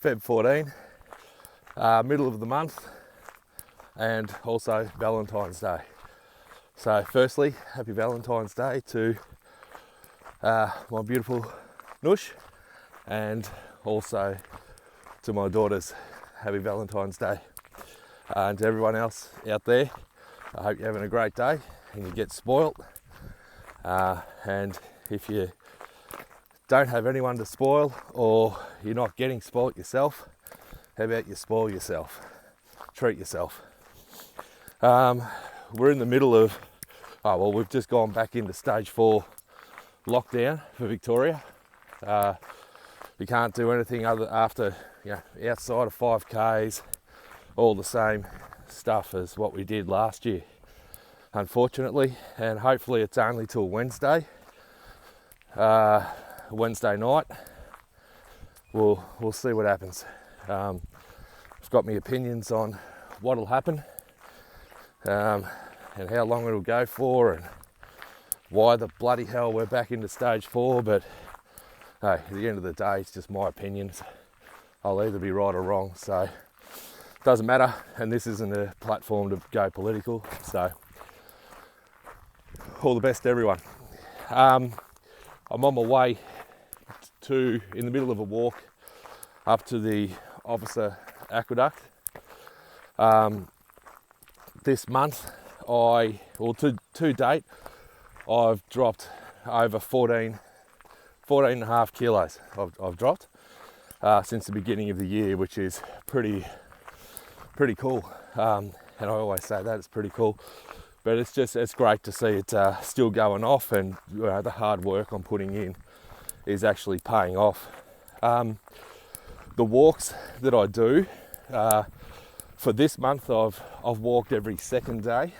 Feb 14, middle of the month, and also Valentine's Day. So firstly, happy Valentine's Day to my beautiful Nush, and also to my daughters, happy Valentine's Day. And to everyone else out there, I hope you're having a great day and you get spoilt. And if you don't have anyone to spoil, or you're not getting spoilt yourself, how about you spoil yourself? Treat yourself. We're in the middle of, we've just gone back into stage 4 lockdown for Victoria. You can't do anything after, outside of 5Ks, all the same stuff as what we did last year, unfortunately. And hopefully it's only till Wednesday night. We'll see what happens. I've got my opinions on what'll happen, and how long it'll go for, and why the bloody hell we're back into stage 4. But hey, at the end of the day, it's just my opinions. I'll either be right or wrong, so it doesn't matter. And this isn't a platform to go political, so all the best to everyone. I'm on my way in the middle of a walk up to the Officer Aqueduct. This month, to date, I've dropped over 14 and a half kilos I've dropped since the beginning of the year, which is pretty cool. And I always say that it's pretty cool, but it's great to see it still going off, and the hard work I'm putting in is actually paying off. The walks that I do for this month, I've walked every second day,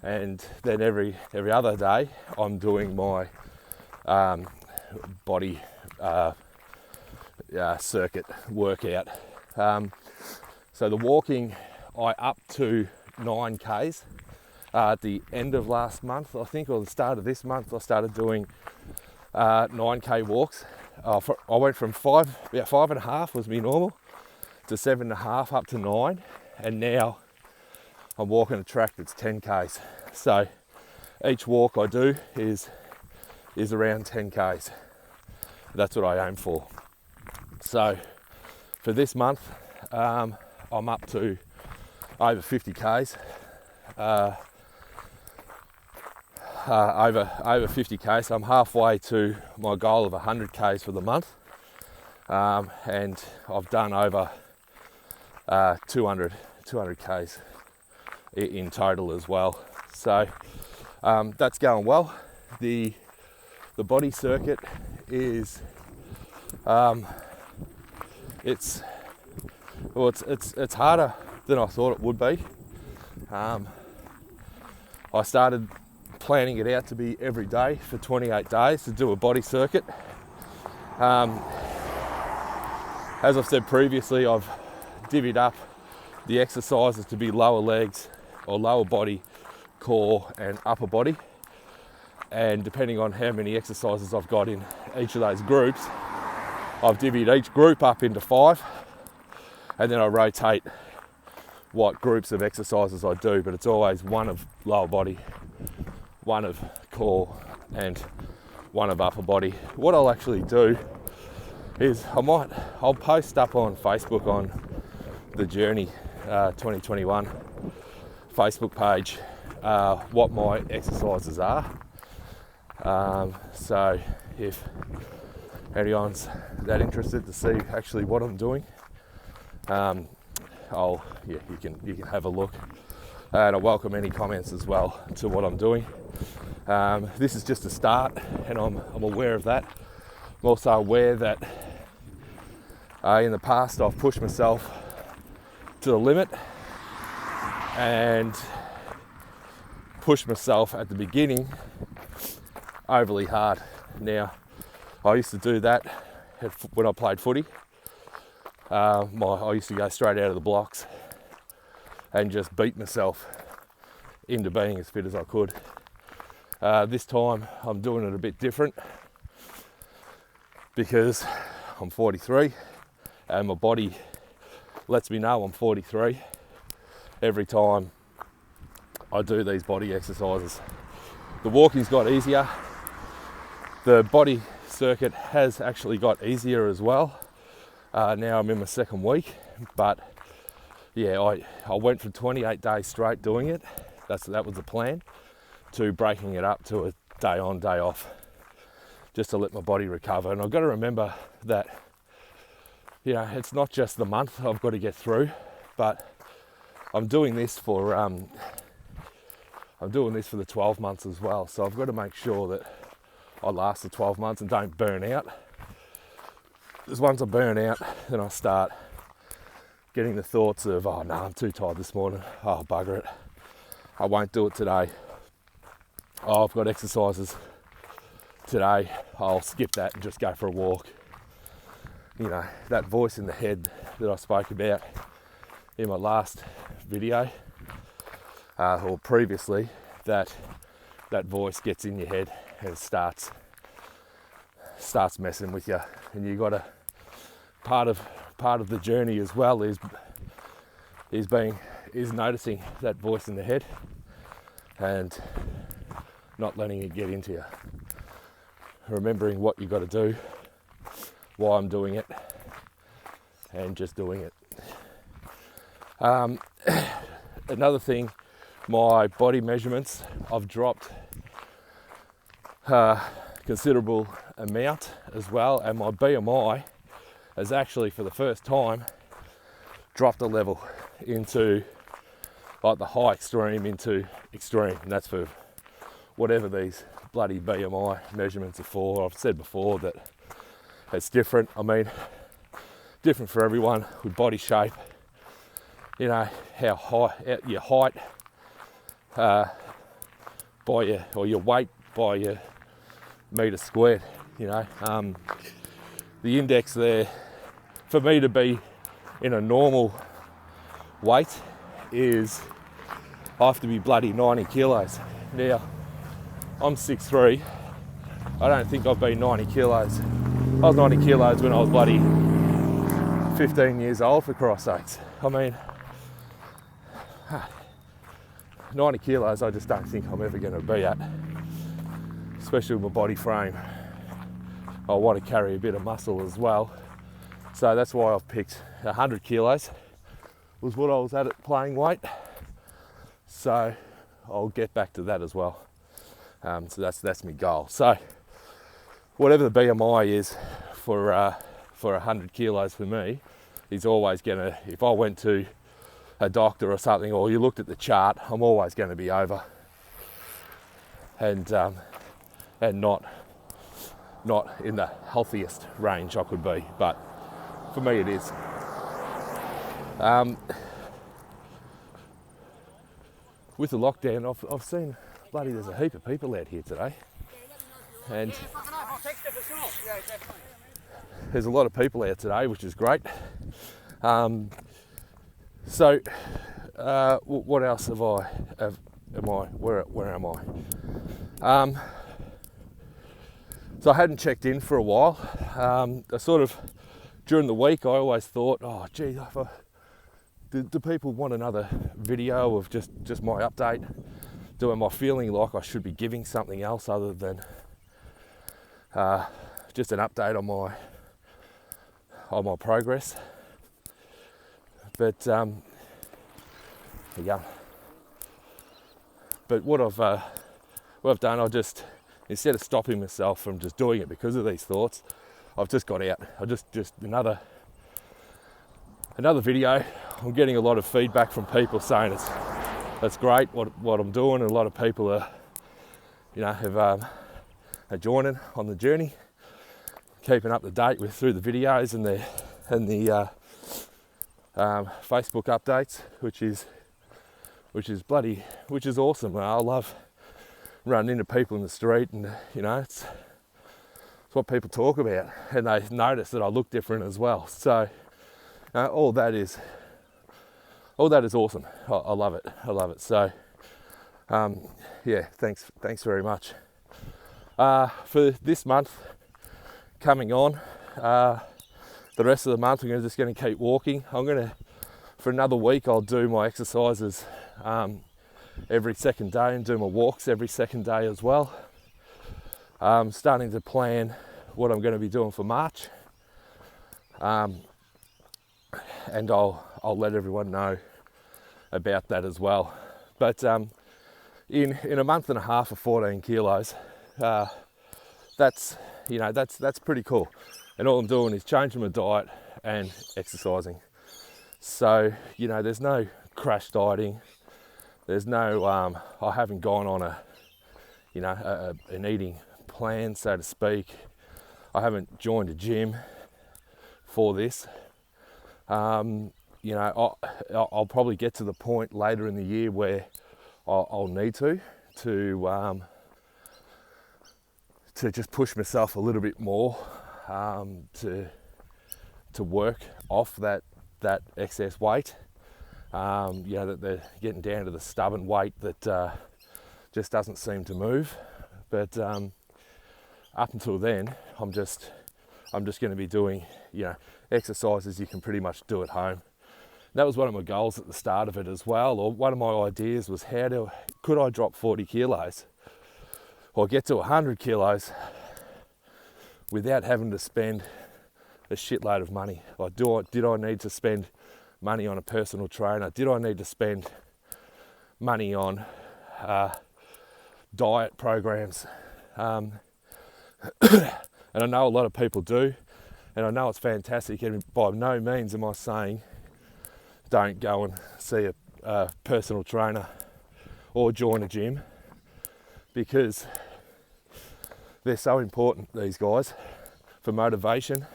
and then every other day I'm doing my body circuit workout. So the walking, I up to 9Ks at the end of last month, I think, or the start of this month. I started doing 9K walks. I went from 5.5 was me normal, to 7.5 up to 9, and now I'm walking a track that's 10Ks. So each walk I do is around 10Ks. That's what I aim for. So for this month, I'm up to over 50Ks. Over 50Ks. So I'm halfway to my goal of 100Ks for the month, and I've done over 200Ks in total as well. So that's going well. The body circuit is it's harder than I thought it would be. I started planning it out to be every day for 28 days to do a body circuit. As I've said previously, I've divvied up the exercises to be lower legs or lower body, core and upper body. And depending on how many exercises I've got in each of those groups, I've divvied each group up into 5, and then I rotate what groups of exercises I do, but it's always one of lower body, one of core, and one of upper body. What I'll actually do is I'll post up on Facebook on the Journey 2021 Facebook page what my exercises are. So if anyone's that interested to see actually what I'm doing, you can have a look, and I welcome any comments as well to what I'm doing. This is just a start, and I'm aware of that. I'm also aware that in the past I've pushed myself to the limit and pushed myself at the beginning overly hard. Now, I used to do that when I played footy. I used to go straight out of the blocks and just beat myself into being as fit as I could. This time I'm doing it a bit different because I'm 43 and my body lets me know I'm 43 every time I do these body exercises. The walking's got easier. The body circuit has actually got easier as well. Now I'm in my second week, but yeah, I went from 28 days straight doing it. That was the plan, to breaking it up to a day on, day off, just to let my body recover. And I've got to remember that, you know, it's not just the month I've got to get through, but I'm doing this for the 12 months as well. So I've got to make sure that I last the 12 months and don't burn out. Because once I burn out, then I start getting the thoughts of, oh no, I'm too tired this morning. Oh, bugger it. I won't do it today. Oh, I've got exercises today. I'll skip that and just go for a walk. You know, that voice in the head that I spoke about in my last video, or previously, that voice gets in your head and starts messing with you. And you got to, part of the journey as well is noticing that voice in the head and not letting it get into you. Remembering what you got to do, why I'm doing it, and just doing it. Another thing, my body measurements, I've dropped considerable amount as well, and my BMI has actually, for the first time, dropped a level into like the high extreme into extreme, and that's for whatever these bloody BMI measurements are for. I've said before that it's different. I mean, different for everyone with body shape. You know, how high your height by your weight by your metre squared. You know, the index there for me to be in a normal weight is I have to be bloody 90 kilos. Now, I'm 6'3". I don't think I've been 90 kilos. I was 90 kilos when I was bloody 15 years old, for Christ's sakes. I mean, 90 kilos I just don't think I'm ever going to be at, especially with my body frame. I want to carry a bit of muscle as well. So that's why I've picked 100 kilos was what I was at playing weight. So I'll get back to that as well. So that's my goal. So whatever the BMI is for 100 kilos for me, is always gonna, if I went to a doctor or something, or you looked at the chart, I'm always going to be over, and not in the healthiest range I could be. But for me, it is. With the lockdown, I've seen bloody there's a heap of people out here today, and there's a lot of people out today, which is great. So what else have I? Where am I? So I hadn't checked in for a while. I sort of, during the week, I always thought, oh gee, do people want another video of just my update? Am I feeling like I should be giving something else other than just an update on my progress? But yeah. But what I've done, I just, instead of stopping myself from just doing it because of these thoughts, I've just got out. I just another video. I'm getting a lot of feedback from people saying that's great what I'm doing, and a lot of people are, you know, are joining on the journey, keeping up to date through the videos and the Facebook updates, which is awesome. I love running into people in the street, and you know, it's what people talk about, and they notice that I look different as well. So all that is awesome. I love it. So yeah, thanks very much. For this month coming on, the rest of the month, I'm just going to keep walking. For another week, I'll do my exercises every second day and do my walks every second day as well. Starting to plan what I'm going to be doing for March. And I'll let everyone know about that as well. But in a month and a half of 14 kilos, that's pretty cool. And all I'm doing is changing my diet and exercising. So, there's no crash dieting. There's no, I haven't gone on an eating plan, so to speak. I haven't joined a gym for this. I'll probably get to the point later in the year where I'll need to just push myself a little bit more to work off that excess weight. That they're getting down to the stubborn weight that just doesn't seem to move. But up until then, I'm just going to be doing exercises you can pretty much do at home. That was one of my goals at the start of it as well, or one of my ideas was could I drop 40 kilos or get to 100 kilos without having to spend a shitload of money? Like, did I need to spend money on a personal trainer? Did I need to spend money on diet programs? And I know a lot of people do, and I know it's fantastic, and by no means am I saying don't go and see a personal trainer or join a gym, because they're so important, these guys, for motivation,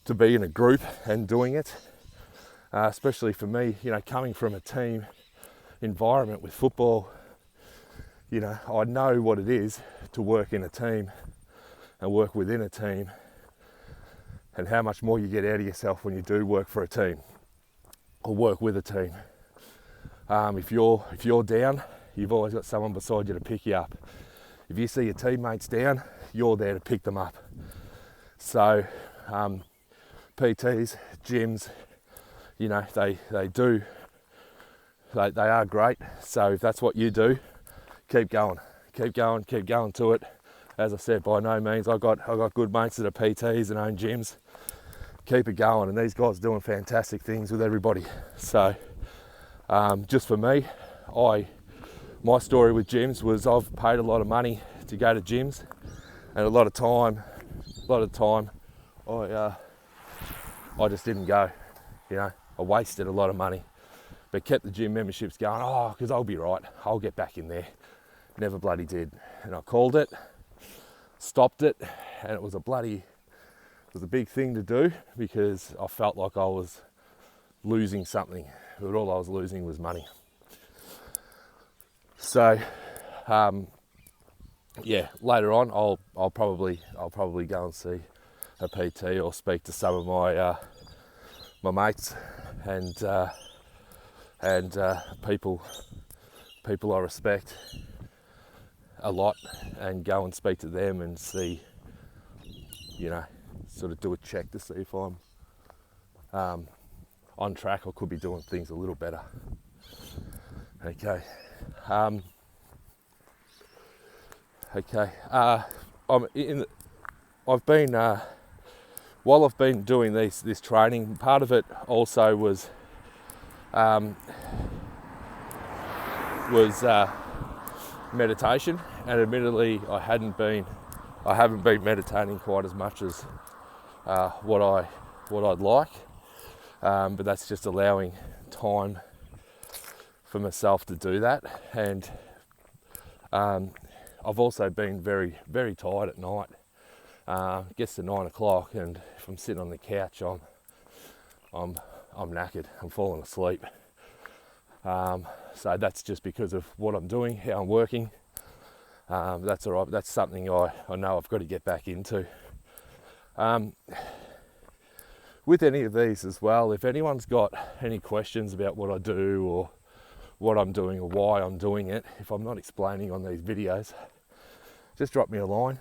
to be in a group and doing it. Especially for me, coming from a team environment with football, I know what it is to work in a team and work within a team, and how much more you get out of yourself when you do work for a team or work with a team. If you're down, you've always got someone beside you to pick you up. If you see your teammates down, you're there to pick them up. So PTs, gyms, they are great. So if that's what you do, keep going to it. As I said, by no means, I got good mates that are PTs and own gyms. Keep it going, and these guys are doing fantastic things with everybody. So just for me, my story with gyms was I've paid a lot of money to go to gyms, and a lot of time I just didn't go. I wasted a lot of money, but kept the gym memberships going. Because I'll be right, I'll get back in there. Never bloody did, and I called it, stopped it, and it was a big thing to do, because I felt like I was losing something, but all I was losing was money. So later on I'll probably go and see a PT or speak to some of my mates and people I respect a lot, and go and speak to them and see, sort of do a check to see if I'm on track or could be doing things a little better. Okay. While I've been doing this training, part of it also was meditation, and admittedly I haven't been meditating quite as much as what I'd like, but that's just allowing time for myself to do that. And I've also been very, very tired at night. Gets to 9 o'clock, and if I'm sitting on the couch, I'm knackered. I'm falling asleep. So that's just because of what I'm doing, how I'm working. That's all right. That's something I know I've got to get back into. With any of these as well, if anyone's got any questions about what I do or what I'm doing or why I'm doing it, if I'm not explaining on these videos, just drop me a line.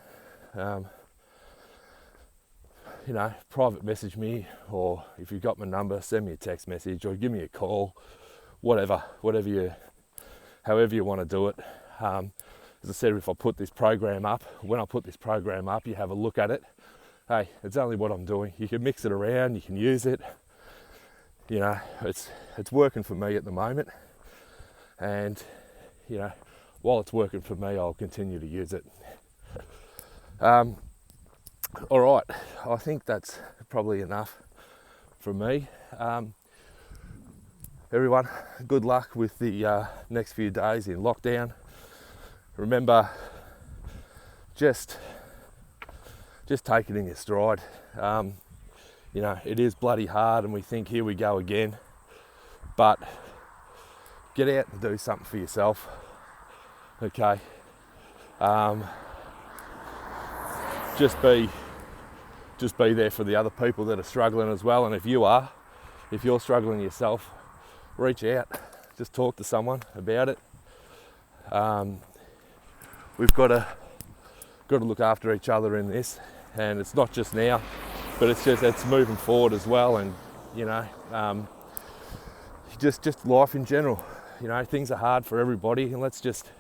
you know, private message me, or if you've got my number, send me a text message or give me a call, however you want to do it. As I said, if I put this program up, when I put this program up, you have a look at it. Hey, it's only what I'm doing. You can mix it around, you can use it. You know, it's working for me at the moment, and you know, while it's working for me, I'll continue to use it. All right, I think that's probably enough from me. Everyone, good luck with the next few days in lockdown. Remember, just take it in your stride. You know, it is bloody hard, and we think, here we go again. But get out and do something for yourself. Okay. Just be there for the other people that are struggling as well. And if you're struggling yourself, reach out. Just talk to someone about it. We've got to look after each other in this, and it's not just now, but it's moving forward as well. And you know, just life in general. You know, things are hard for everybody, and let's just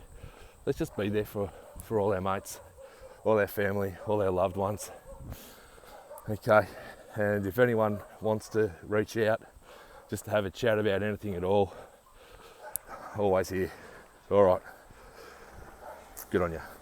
be there for all our mates, all our family, all our loved ones. Okay, and if anyone wants to reach out just to have a chat about anything at all, always here. All right, good on you.